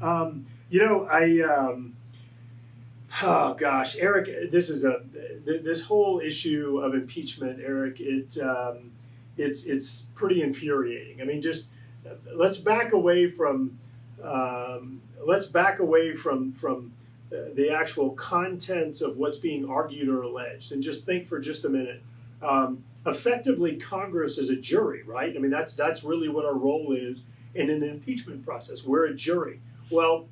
You know, oh gosh, Eric, this whole issue of impeachment, Eric. It's pretty infuriating. I mean, just let's back away from let's back away from the actual contents of what's being argued or alleged, and just think for just a minute. Effectively, Congress is a jury, right? I mean, that's really what our role is in an impeachment process. We're a jury. Well,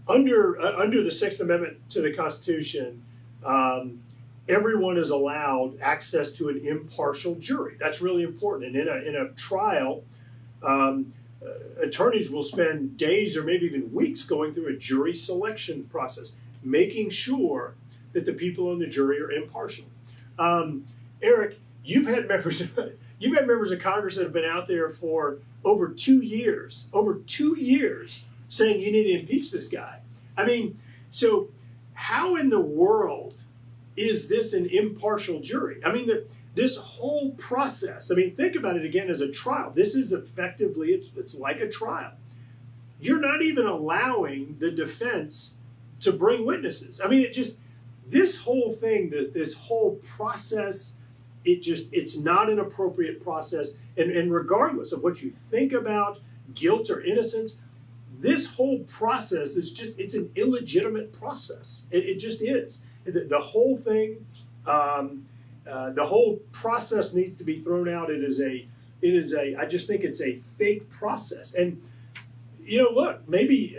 under the Sixth Amendment to the Constitution, everyone is allowed access to an impartial jury. That's really important. And in a trial, um, attorneys will spend days or maybe even weeks going through a jury selection process, making sure that the people on the jury are impartial. Um, Eric, you've had members of Congress that have been out there for over 2 years, saying you need to impeach this guy. I mean, so how in the world is this an impartial jury? I mean, this whole process. I mean, think about it again as a trial. This is effectively it's like a trial. You're not even allowing the defense to bring witnesses. I mean, this whole thing, this whole process, it's not an appropriate process. And regardless of what you think about guilt or innocence, this whole process it's an illegitimate process. It just is. The whole thing, the whole process needs to be thrown out. I just think it's a fake process. And look, maybe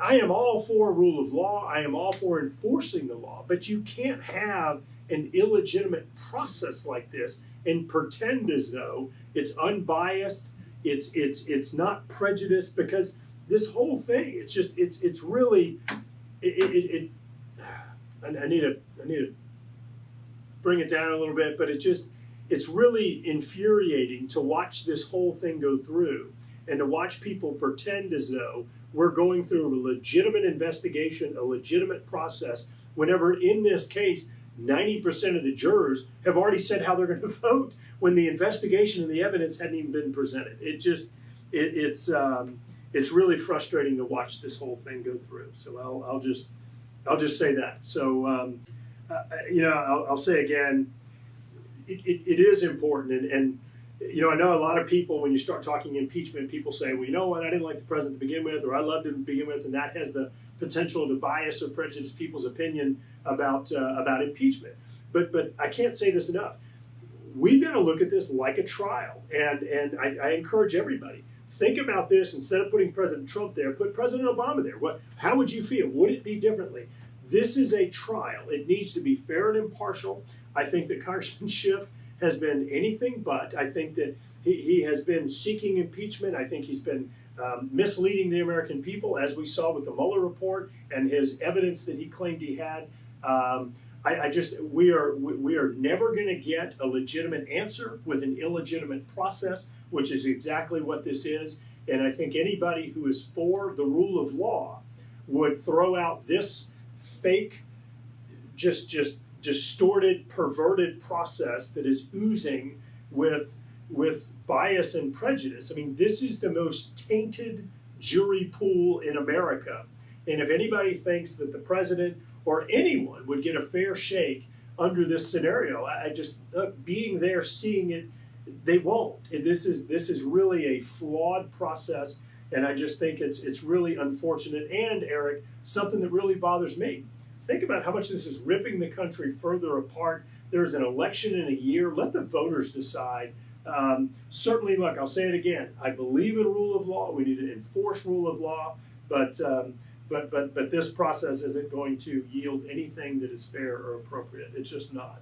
I am all for rule of law. I am all for enforcing the law, but you can't have an illegitimate process like this and pretend as though it's unbiased. It's not prejudiced, because this whole thing, it's really, I need to bring it down a little bit, but it's really infuriating to watch this whole thing go through, and to watch people pretend as though we're going through a legitimate investigation, a legitimate process, whenever in this case, 90% of the jurors have already said how they're going to vote when the investigation and the evidence hadn't even been presented. It's really frustrating to watch this whole thing go through. So I'll just say that. So I'll say again, it is important, and I know a lot of people, when you start talking impeachment, people say, well, you know what, I didn't like the president to begin with, or I loved him to begin with, and that has the potential to bias or prejudice people's opinion about impeachment. But I can't say this enough. We've got to look at this like a trial, and I encourage everybody. Think about this. Instead of putting President Trump there, put President Obama there. How would you feel? Would it be differently? This is a trial. It needs to be fair and impartial. I think that Congressman Schiff has been anything but. I think that he has been seeking impeachment. I think he's been misleading the American people, as we saw with the Mueller report and his evidence that he claimed he had. We are never going to get a legitimate answer with an illegitimate process, which is exactly what this is. And I think anybody who is for the rule of law would throw out this fake, just distorted, perverted process that is oozing with bias and prejudice. I mean, this is the most tainted jury pool in America. And if anybody thinks that the president or anyone would get a fair shake under this scenario, being there, seeing it, they won't. This is really a flawed process, and I just think it's really unfortunate. And Eric, something that really bothers me. Think about how much this is ripping the country further apart. There's an election in a year. Let the voters decide. Certainly, look, I'll say it again. I believe in rule of law. We need to enforce rule of law, but this process isn't going to yield anything that is fair or appropriate. It's just not.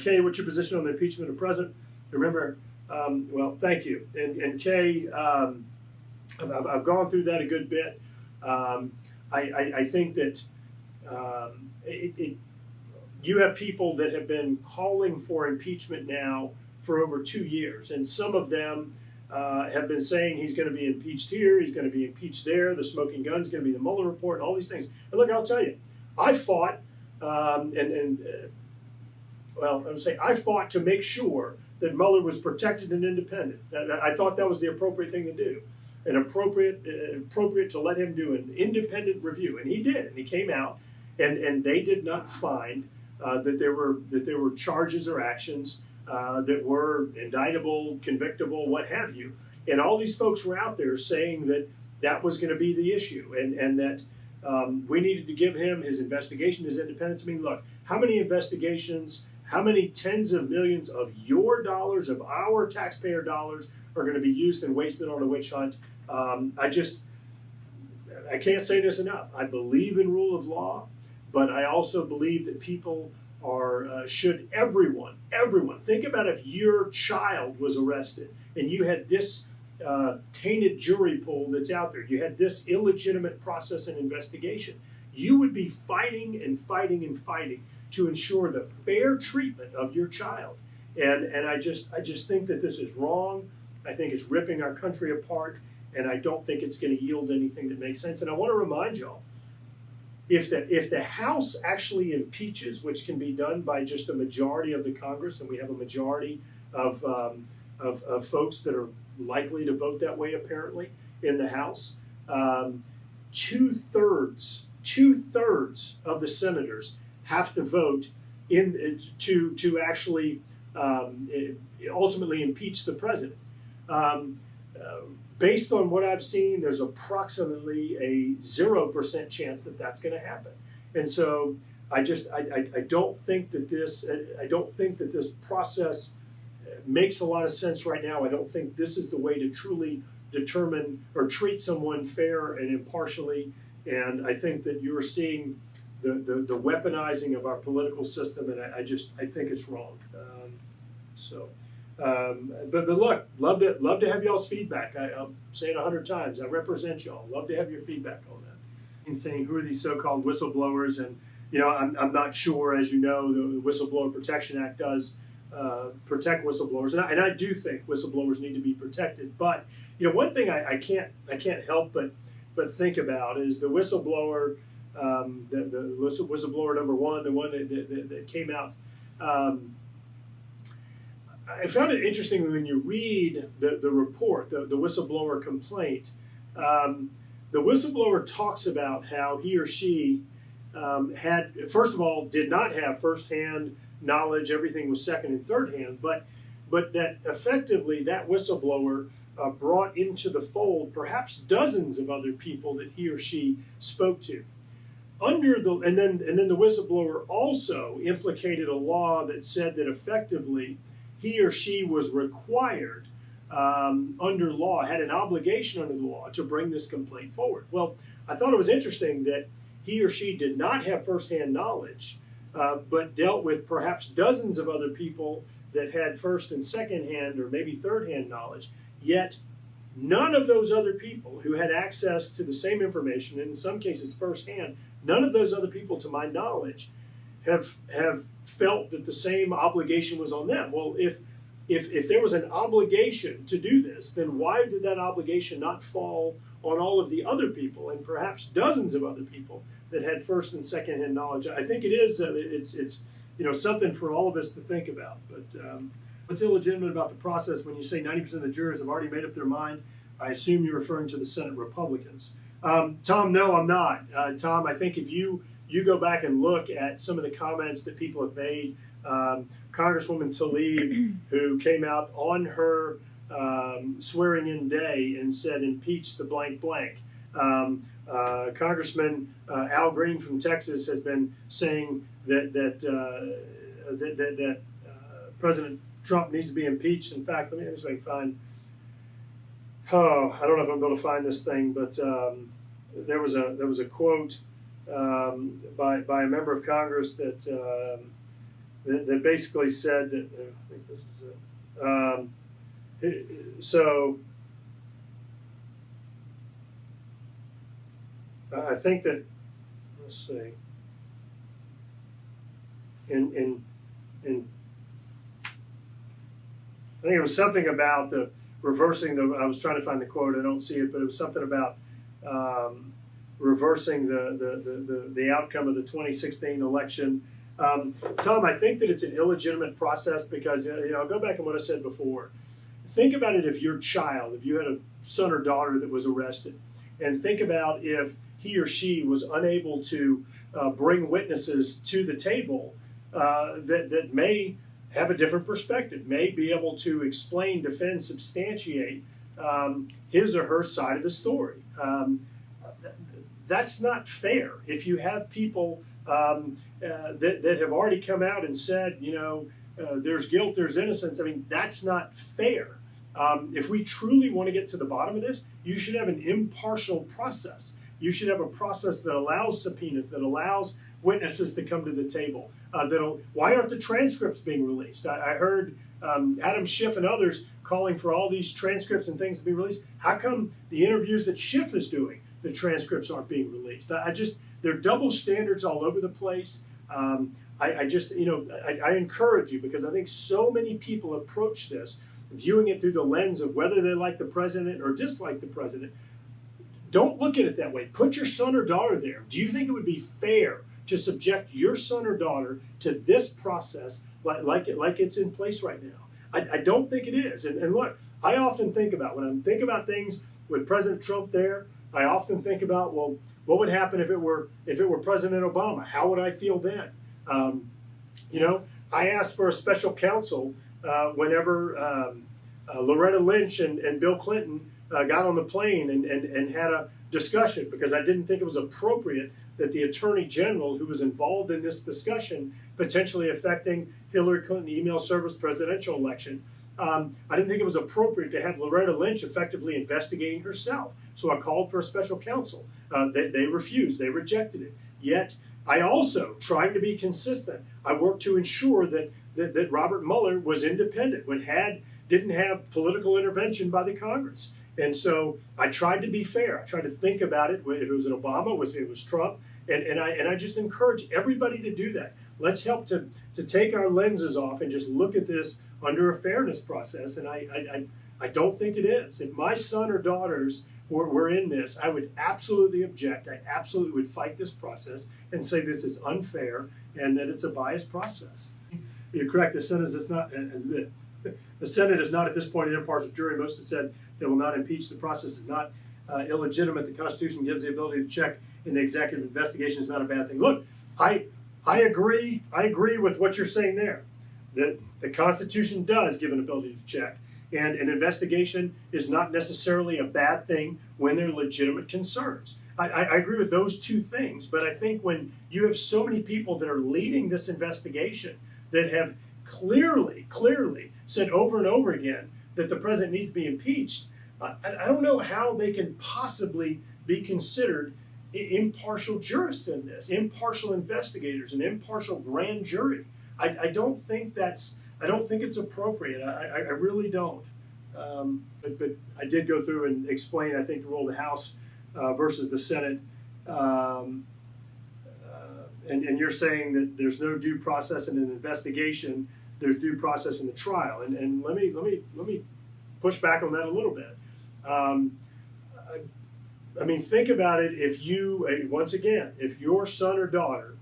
Kay, what's your position on the impeachment of the president? Remember, well, thank you. And Kay, I've gone through that a good bit. I think that you have people that have been calling for impeachment now for over 2 years, and some of them have been saying he's going to be impeached here, he's going to be impeached there, the smoking gun's going to be the Mueller report, and all these things. And look, I'll tell you, I fought, I would say I fought to make sure that Mueller was protected and independent. I thought that was the appropriate thing to do. an appropriate to let him do an independent review, and he did, and he came out, and they did not find that there were charges or actions that were indictable, convictable, what have you, and all these folks were out there saying that that was going to be the issue, and that we needed to give him his investigation, his independence. I mean, look, how many investigations, how many tens of millions of your dollars, of our taxpayer dollars, are going to be used and wasted on a witch hunt? I can't say this enough. I believe in rule of law, but I also believe that people should everyone think about if your child was arrested and you had this tainted jury pool that's out there, you had this illegitimate process and investigation, you would be fighting and fighting and fighting to ensure the fair treatment of your child. And I just think that this is wrong. I think it's ripping our country apart, and I don't think it's going to yield anything that makes sense. And I want to remind y'all, if the House actually impeaches, which can be done by just a majority of the Congress, and we have a majority of folks that are likely to vote that way apparently in the House, two-thirds of the senators have to vote to actually ultimately impeach the president. Based on what I've seen, there's approximately a 0% chance that that's going to happen. And so I don't think that this process makes a lot of sense right now. I don't think this is the way to truly determine or treat someone fair and impartially. And I think that you're seeing the weaponizing of our political system, and I think it's wrong. But look, love to have y'all's feedback. I'll say it 100 times. I represent y'all. Love to have your feedback on that. And saying who are these so-called whistleblowers, and I'm not sure. As you know, the Whistleblower Protection Act does protect whistleblowers, and I do think whistleblowers need to be protected. But one thing I can't help but think about is the whistleblower, the whistleblower number one, the one that came out. I found it interesting when you read the report, the whistleblower complaint. The whistleblower talks about how he or she had, first of all, did not have firsthand knowledge. Everything was second and third hand, but that effectively that whistleblower brought into the fold perhaps dozens of other people that he or she spoke to. And then the whistleblower also implicated a law that said that effectively he or she was required under law, had an obligation under the law to bring this complaint forward. Well, I thought it was interesting that he or she did not have firsthand knowledge, but dealt with perhaps dozens of other people that had first and second hand or maybe third hand knowledge, yet none of those other people who had access to the same information, and in some cases firsthand, none of those other people, to my knowledge, have felt that the same obligation was on them. Well, if there was an obligation to do this, then why did that obligation not fall on all of the other people, and perhaps dozens of other people that had first and second hand knowledge? I think it is it's something for all of us to think about. But what's illegitimate about the process when you say 90% of the jurors have already made up their mind? I assume you're referring to the Senate Republicans. Tom, no, I'm not. Tom, I think if you go back and look at some of the comments that people have made, Congresswoman Tlaib, who came out on her swearing-in day and said, impeach the blank blank. Congressman Al Green from Texas has been saying that President Trump needs to be impeached. In fact, let me see if I can find. Oh, I don't know if I'm able to find this thing, but there was a quote by a member of Congress that basically said that. I think this is it. So I think that, let's see. In I think it was something about the reversing the. I was trying to find the quote. I don't see it, but it was something about reversing the outcome of the 2016 election. Tom, I think that it's an illegitimate process because I'll go back on what I said before. think about it if your child, if you had a son or daughter that was arrested, and think about if he or she was unable to bring witnesses to the table that may have a different perspective, may be able to explain, defend, substantiate his or her side of the story. That's not fair. If you have people that have already come out and said, there's guilt, there's innocence, I mean, that's not fair. If we truly want to get to the bottom of this, you should have an impartial process. You should have a process that allows subpoenas, that allows witnesses to come to the table. Why aren't the transcripts being released? I heard Adam Schiff and others calling for all these transcripts and things to be released. How come the interviews that Schiff is doing, the transcripts aren't being released? There are double standards all over the place. I encourage you, because I think so many people approach this viewing it through the lens of whether they like the president or dislike the president. Don't look at it that way. Put your son or daughter there. Do you think it would be fair to subject your son or daughter to this process like it's in place right now? I don't think it is. And look, I often think about, when I think about things with President Trump there, I often think about, well, what would happen if it were President Obama? How would I feel then? I asked for a special counsel whenever Loretta Lynch and Bill Clinton got on the plane and had a discussion, because I didn't think it was appropriate that the Attorney General, who was involved in this discussion, potentially affecting Hillary Clinton email service presidential election, I didn't think it was appropriate to have Loretta Lynch effectively investigating herself. So I called for a special counsel. They refused. They rejected it. Yet I also, trying to be consistent, I worked to ensure that Robert Mueller was independent, didn't have political intervention by the Congress. And so I tried to be fair. I tried to think about it. If it was an Obama, if it was Trump, and I just encourage everybody to do that. Let's help to take our lenses off and just look at this under a fairness process. And I don't think it is. If my son or daughters were in this, I would absolutely object. I absolutely would fight this process and say this is unfair and that it's a biased process. You're correct. The Senate is not. The Senate is not at this point an impartial jury. Most have said they will not impeach. The process is not illegitimate. The Constitution gives the ability to check, and the executive investigation is not a bad thing. Look, I agree. I agree with what you're saying there. That the Constitution does give an ability to check, and an investigation is not necessarily a bad thing when there are legitimate concerns. I agree with those two things, but I think when you have so many people that are leading this investigation that have clearly said over and over again that the president needs to be impeached, I don't know how they can possibly be considered impartial jurists in this, impartial investigators, an impartial grand jury. I don't think it's appropriate. I really don't. But I did go through and explain, I think, the role of the House versus the Senate. And you're saying that there's no due process in an investigation, there's due process in the trial. And let me push back on that a little bit. I mean, think about it. If if your son or daughter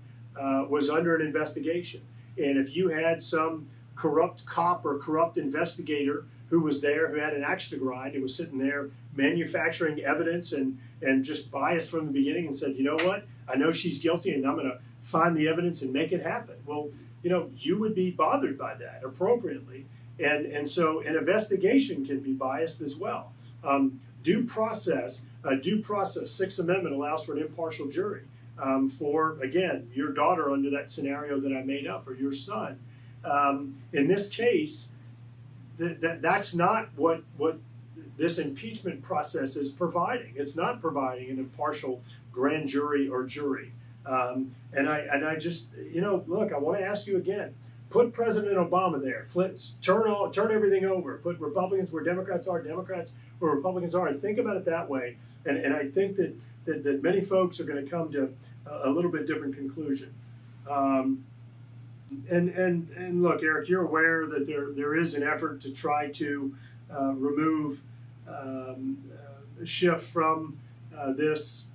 was under an investigation, and if you had some corrupt cop or corrupt investigator who was there, who had an axe to grind, and was sitting there manufacturing evidence and just biased from the beginning and said, you know what, I know she's guilty and I'm going to find the evidence and make it happen. Well, you would be bothered by that appropriately. And so an investigation can be biased as well. Due process, Sixth Amendment allows for an impartial jury for, again, your daughter under that scenario that I made up, or your son. In this case, that's not what this impeachment process is providing. It's not providing an impartial grand jury or jury. And I just, look, I want to ask you again, put President Obama there, turn everything over, put Republicans where Democrats are, Democrats where Republicans are, and think about it that way. And I think that many folks are going to come to a little bit different conclusion. And look, Eric, you're aware that there is an effort to try to remove Schiff from this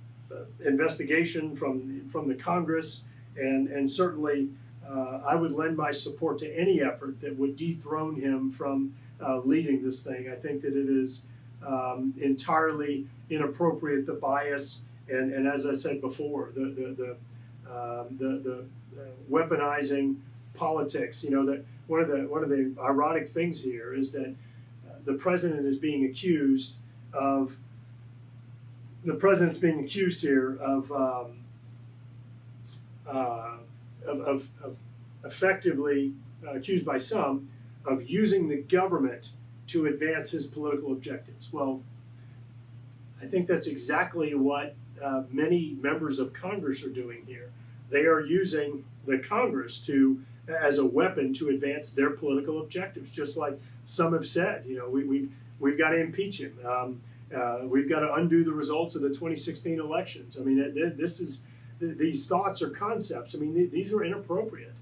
investigation from the Congress, and certainly I would lend my support to any effort that would dethrone him from leading this thing. I think that it is entirely inappropriate, the bias, and as I said before, the weaponizing politics. You know, that one of the ironic things here is that the president is being accused of. The president's being accused here of effectively accused by some of using the government to advance his political objectives. Well, I think that's exactly what many members of Congress are doing here. They are using the Congress as a weapon to advance their political objectives, just like some have said. You know, we've got to impeach him. We've got to undo the results of the 2016 elections. I mean, these thoughts or concepts, I mean, these are inappropriate.